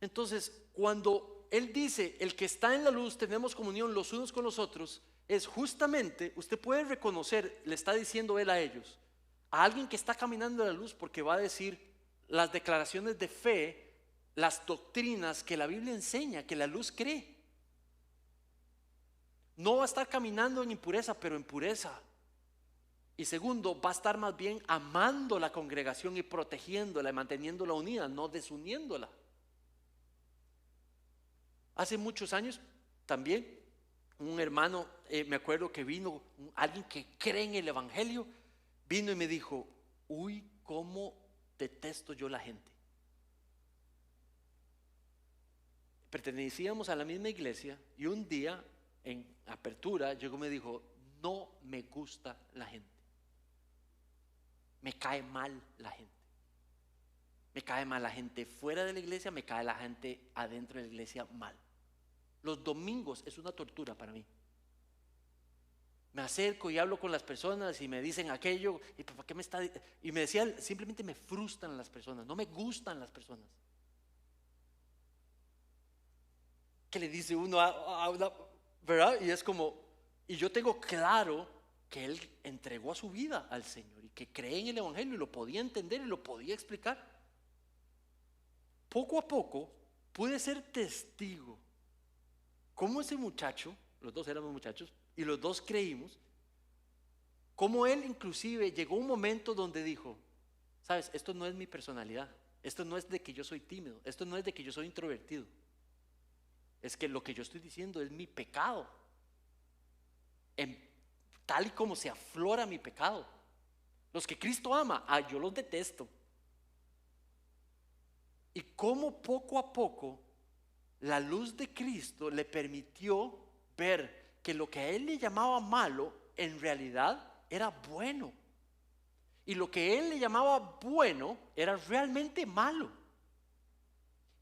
Entonces, cuando Él dice, el que está en la luz, tenemos comunión los unos con los otros, es justamente, usted puede reconocer, le está diciendo Él a ellos, a alguien que está caminando en la luz, porque va a decir las declaraciones de fe, las doctrinas que la Biblia enseña, que la luz cree. No va a estar caminando en impureza, pero en pureza. Y segundo, va a estar más bien amando la congregación y protegiéndola y manteniéndola unida, no desuniéndola. Hace muchos años también, un hermano, me acuerdo que vino, alguien que cree en el Evangelio, vino y me dijo, uy, cómo detesto yo la gente. Pertenecíamos a la misma iglesia y un día en apertura llegó y me dijo, no me gusta la gente, me cae mal la gente, me cae mal la gente fuera de la iglesia, me cae la gente adentro de la iglesia mal. Los domingos es una tortura para mí. Me acerco y hablo con las personas y me dicen aquello y ¿para qué me está? Y me decía, simplemente me frustran las personas, no me gustan las personas. Que le dice uno a una, ¿verdad? Y es como, y yo tengo claro que él entregó su vida al Señor y que cree en el Evangelio y lo podía entender y lo podía explicar. Poco a poco pude ser testigo cómo ese muchacho, los dos éramos muchachos y los dos creímos, cómo él inclusive llegó un momento donde dijo, sabes, esto no es mi personalidad, esto no es de que yo soy tímido, esto no es de que yo soy introvertido, es que lo que yo estoy diciendo es mi pecado, tal y como se aflora mi pecado. Los que Cristo ama, yo los detesto. Y cómo poco a poco la luz de Cristo le permitió ver que lo que a él le llamaba malo en realidad era bueno, y lo que él le llamaba bueno era realmente malo.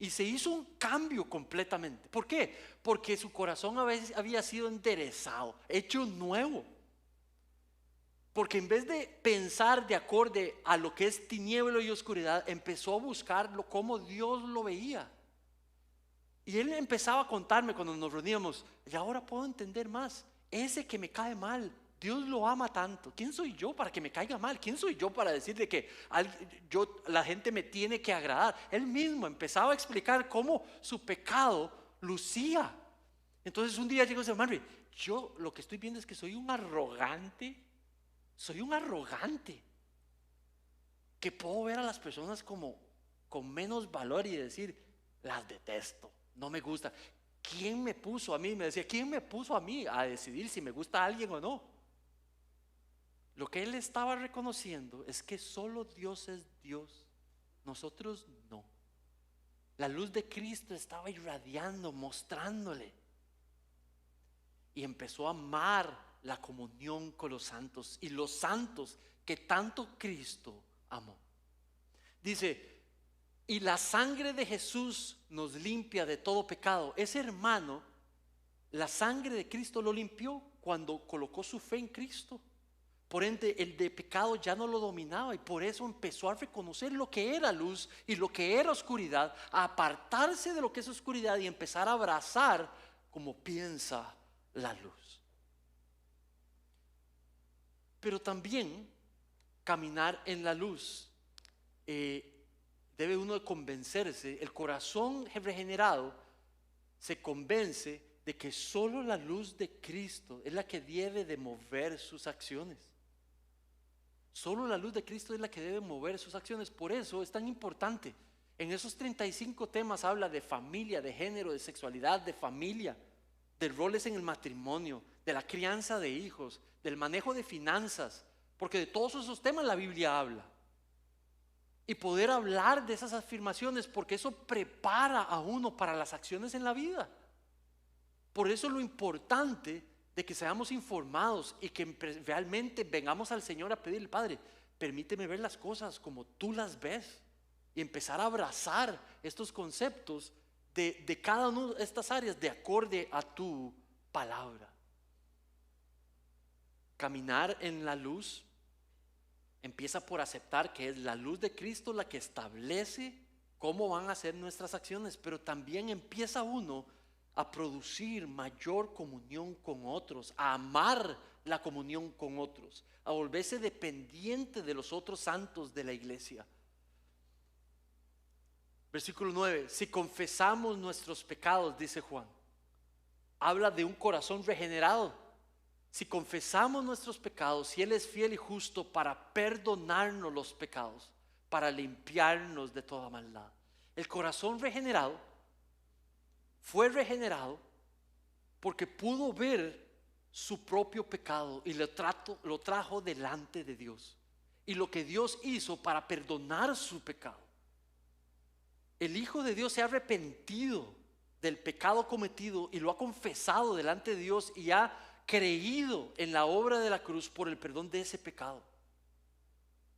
Y se hizo un cambio completamente. ¿Por qué? Porque su corazón había sido enderezado, hecho nuevo. Porque en vez de pensar de acorde a lo que es tiniebla y oscuridad, empezó a buscarlo como Dios lo veía. Y él empezaba a contarme cuando nos reuníamos, y ahora puedo entender más. Ese que me cae mal, Dios lo ama tanto. ¿Quién soy yo para que me caiga mal? ¿Quién soy yo para decirle que la gente me tiene que agradar? Él mismo empezaba a explicar cómo su pecado lucía. Entonces un día llegó y dice, Henry, yo lo que estoy viendo es que soy un arrogante, que puedo ver a las personas como con menos valor y decir, las detesto, no me gusta. ¿Quién me puso a mí? Me decía, ¿quién me puso a mí a decidir si me gusta a alguien o no? Lo que él estaba reconociendo es que solo Dios es Dios, nosotros no. La luz de Cristo estaba irradiando, mostrándole. Y empezó a amar la comunión con los santos y los santos que tanto Cristo amó. Dice, y la sangre de Jesús nos limpia de todo pecado. Ese hermano, la sangre de Cristo lo limpió cuando colocó su fe en Cristo. Por ende, el de pecado ya no lo dominaba y por eso empezó a reconocer lo que era luz y lo que era oscuridad, a apartarse de lo que es oscuridad y empezar a abrazar como piensa la luz. Pero también caminar en la luz, debe uno convencerse, el corazón regenerado se convence de que solo la luz de Cristo es la que debe de mover sus acciones. Solo la luz de Cristo es la que debe mover sus acciones. Por eso es tan importante. En esos 35 temas habla de familia, de género, de sexualidad, de familia, de roles en el matrimonio, de la crianza de hijos, del manejo de finanzas, porque de todos esos temas la Biblia habla. Y poder hablar de esas afirmaciones, porque eso prepara a uno para las acciones en la vida. Por eso lo importante de que seamos informados y que realmente vengamos al Señor a pedirle, Padre, permíteme ver las cosas como tú las ves, y empezar a abrazar estos conceptos de cada una de estas áreas de acorde a tu palabra. Caminar en la luz empieza por aceptar que es la luz de Cristo la que establece cómo van a ser nuestras acciones, pero también empieza uno a producir mayor comunión con otros, a amar la comunión con otros, a volverse dependiente de los otros santos de la iglesia. Versículo 9, si confesamos nuestros pecados, dice Juan, habla de un corazón regenerado. Si confesamos nuestros pecados, si Él es fiel y justo para perdonarnos los pecados, para limpiarnos de toda maldad. El corazón regenerado fue regenerado porque pudo ver su propio pecado y lo trajo delante de Dios. Y lo que Dios hizo para perdonar su pecado. El Hijo de Dios se ha arrepentido del pecado cometido y lo ha confesado delante de Dios y ha creído en la obra de la cruz por el perdón de ese pecado.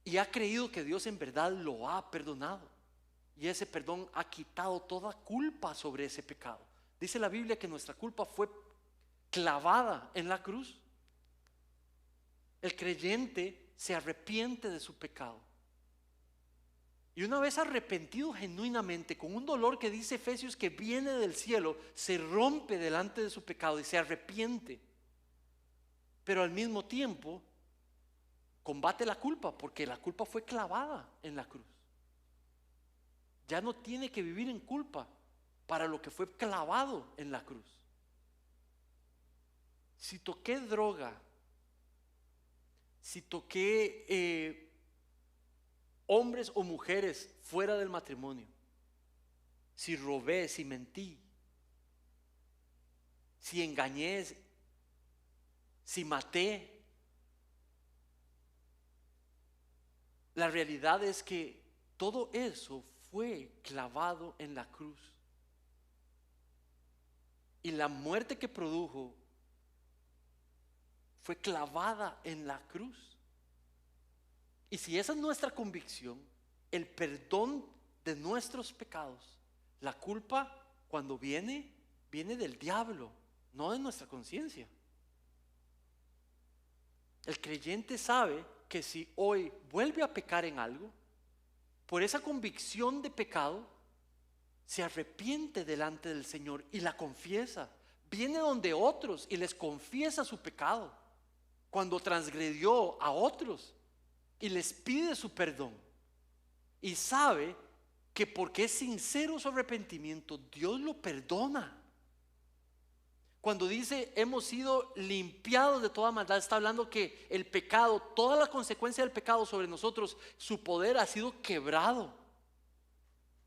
Y ha creído que Dios en verdad lo ha perdonado. Y ese perdón ha quitado toda culpa sobre ese pecado. Dice la Biblia que nuestra culpa fue clavada en la cruz. El creyente se arrepiente de su pecado. Y una vez arrepentido genuinamente, con un dolor que dice Efesios que viene del cielo, se rompe delante de su pecado y se arrepiente. Pero al mismo tiempo combate la culpa, porque la culpa fue clavada en la cruz. Ya no tiene que vivir en culpa para lo que fue clavado en la cruz. Si toqué droga, si toqué hombres o mujeres fuera del matrimonio, si robé, si mentí, si engañé, si maté, la realidad es que todo eso fue clavado en la cruz. Y la muerte que produjo fue clavada en la cruz. Y si esa es nuestra convicción, el perdón de nuestros pecados, la culpa cuando viene del diablo, no de nuestra conciencia. El creyente sabe que si hoy vuelve a pecar en algo, por esa convicción de pecado, se arrepiente delante del Señor y la confiesa. Viene donde otros y les confiesa su pecado. Cuando transgredió a otros y les pide su perdón. Y sabe que porque es sincero su arrepentimiento, Dios lo perdona. Cuando dice hemos sido limpiados de toda maldad, está hablando que el pecado, toda la consecuencia del pecado sobre nosotros, su poder ha sido quebrado.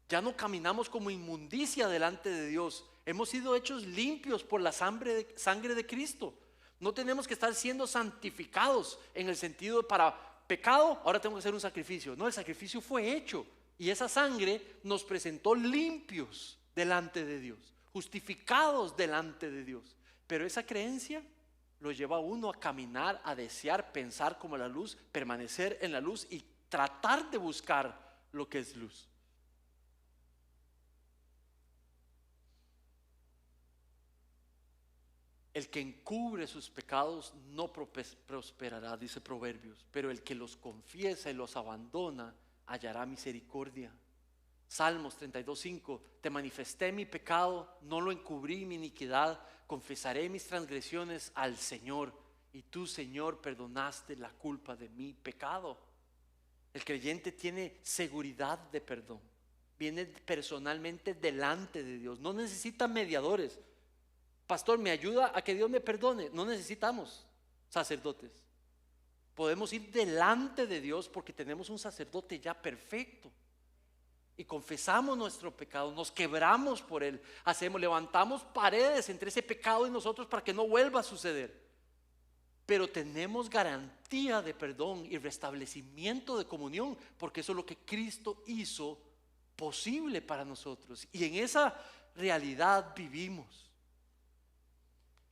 Ya no caminamos como inmundicia delante de Dios. Hemos sido hechos limpios por la sangre de Cristo. No tenemos que estar siendo santificados en el sentido de para pecado, ahora tengo que hacer un sacrificio. No, el sacrificio fue hecho y esa sangre nos presentó limpios delante de Dios, justificados delante de Dios. Pero esa creencia lo lleva a uno a caminar, a desear, pensar como la luz, permanecer en la luz y tratar de buscar lo que es luz. El que encubre sus pecados no prosperará, dice Proverbios, pero el que los confiesa y los abandona hallará misericordia. Salmos 32:5, te manifesté mi pecado, no lo encubrí mi iniquidad, confesaré mis transgresiones al Señor, y tú, Señor, perdonaste la culpa de mi pecado. El creyente tiene seguridad de perdón, viene personalmente delante de Dios, no necesita mediadores. Pastor, ¿me ayuda a que Dios me perdone? No necesitamos sacerdotes. Podemos ir delante de Dios porque tenemos un sacerdote ya perfecto. Y confesamos nuestro pecado, nos quebramos por él, levantamos paredes entre ese pecado y nosotros para que no vuelva a suceder. Pero tenemos garantía de perdón y restablecimiento de comunión, porque eso es lo que Cristo hizo posible para nosotros. Y en esa realidad vivimos.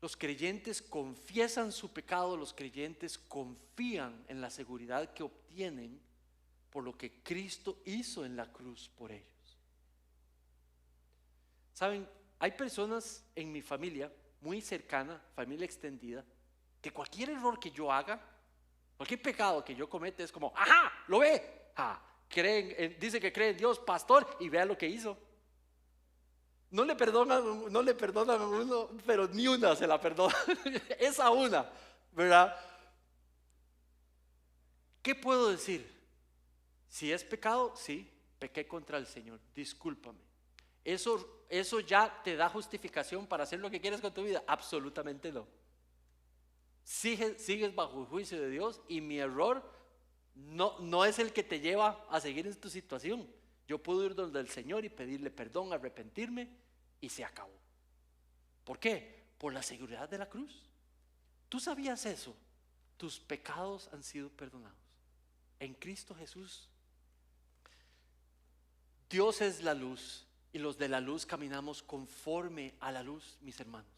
Los creyentes confiesan su pecado, los creyentes confían en la seguridad que obtienen por lo que Cristo hizo en la cruz por ellos. Saben, hay personas en mi familia muy cercana, familia extendida, que cualquier error que yo haga, cualquier pecado que yo cometa es como, ¡ajá! ¿Lo ve? Dice que cree en Dios, pastor, y vea lo que hizo. No le perdonan a uno, pero ni una se la perdona. Esa una, ¿verdad? ¿Qué puedo decir? Si es pecado, sí, pequé contra el Señor, discúlpame. ¿Eso ya te da justificación para hacer lo que quieres con tu vida? Absolutamente no. Sigues bajo el juicio de Dios y mi error no es el que te lleva a seguir en tu situación. Yo puedo ir donde el Señor y pedirle perdón, arrepentirme y se acabó. ¿Por qué? por la seguridad de la cruz. ¿Tú sabías eso? Tus pecados han sido perdonados en Cristo Jesús. Dios es la luz y los de la luz caminamos conforme a la luz, mis hermanos.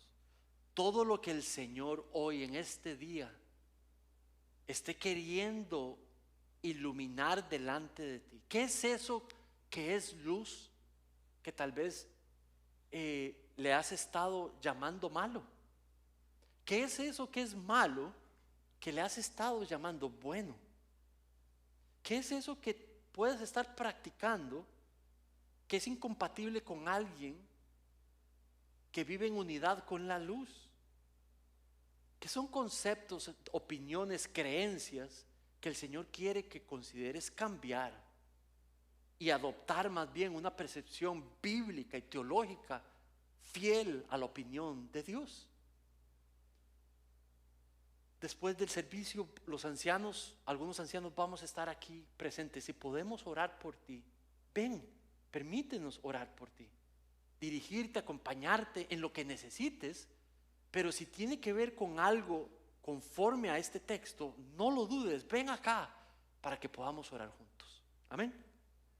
Todo lo que el Señor hoy en este día esté queriendo iluminar delante de ti. ¿Qué es eso que es luz que tal vez le has estado llamando malo? ¿Qué es eso que es malo que le has estado llamando bueno? ¿Qué es eso que puedes estar practicando que es incompatible con alguien que vive en unidad con la luz? Que son conceptos, opiniones, creencias que el Señor quiere que consideres cambiar y adoptar más bien una percepción bíblica y teológica fiel a la opinión de Dios. Después del servicio, los ancianos, algunos ancianos vamos a estar aquí presentes. Si podemos orar por ti, ven, permítenos orar por ti, dirigirte, acompañarte en lo que necesites. Pero si tiene que ver con algo conforme a este texto, no lo dudes, ven acá para que podamos orar juntos. Amén.